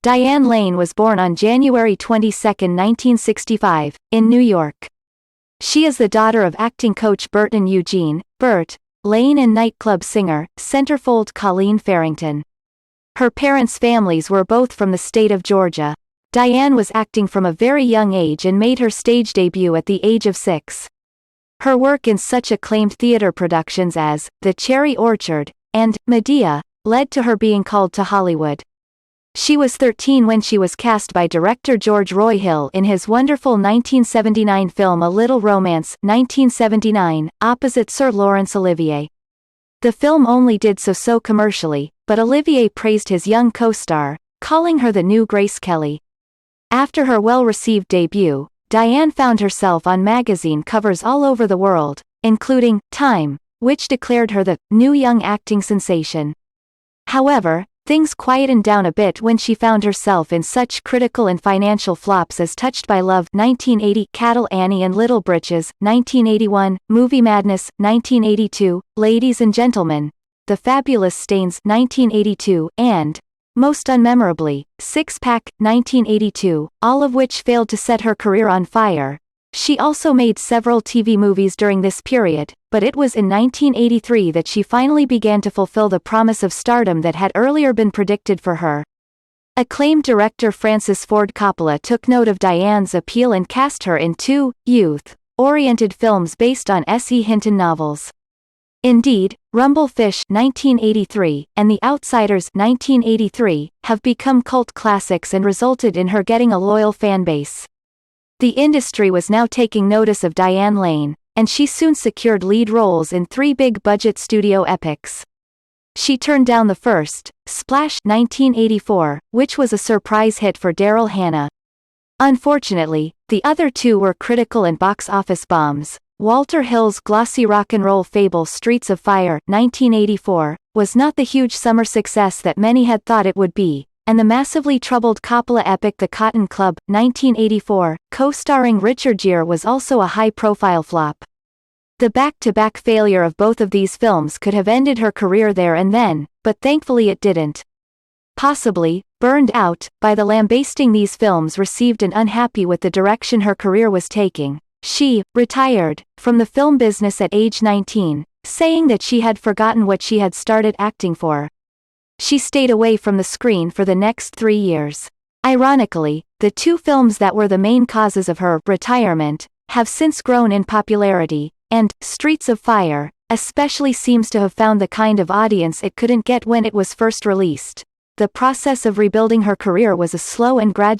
Diane Lane was born on January 22, 1965, in New York. She is the daughter of acting coach Burton Eugene, Bert, Lane and nightclub singer, centerfold Colleen Farrington. Her parents' families were both from the state of Georgia. Diane was acting from a very young age and made her stage debut at the age of 6. Her work in such acclaimed theater productions as The Cherry Orchard and Medea led to her being called to Hollywood. She was 13 when she was cast by director George Roy Hill in his wonderful 1979 film A Little Romance 1979, opposite Sir Laurence Olivier. The film only did so commercially, but Olivier praised his young co-star, calling her the new Grace Kelly. After her well-received debut, Diane found herself on magazine covers all over the world, including Time, which declared her the new young acting sensation. However, things quietened down a bit when she found herself in such critical and financial flops as Touched by Love 1980, Cattle Annie and Little Britches 1981, Movie Madness 1982, Ladies and Gentlemen, The Fabulous Stains 1982, and, most unmemorably, Six Pack 1982, all of which failed to set her career on fire. She also made several TV movies during this period, but it was in 1983 that she finally began to fulfill the promise of stardom that had earlier been predicted for her. Acclaimed director Francis Ford Coppola took note of Diane's appeal and cast her in 2 youth-oriented films based on S.E. Hinton novels. Indeed, Rumblefish 1983 and The Outsiders 1983 have become cult classics and resulted in her getting a loyal fan base. The industry was now taking notice of Diane Lane, and she soon secured lead roles in 3 big-budget studio epics. She turned down the first, Splash 1984, which was a surprise hit for Daryl Hannah. Unfortunately, the other 2 were critical and box office bombs. Walter Hill's glossy rock and roll fable Streets of Fire 1984 was not the huge summer success that many had thought it would be, and the massively troubled Coppola epic The Cotton Club 1984, co-starring Richard Gere, was also a high-profile flop. The back-to-back failure of both of these films could have ended her career there and then, but thankfully it didn't. Possibly, burned out by the lambasting these films received and unhappy with the direction her career was taking, she retired from the film business at age 19, saying that she had forgotten what she had started acting for. She stayed away from the screen for the next 3 years. Ironically, the 2 films that were the main causes of her retirement have since grown in popularity, and Streets of Fire especially seems to have found the kind of audience it couldn't get when it was first released. The process of rebuilding her career was a slow and gradual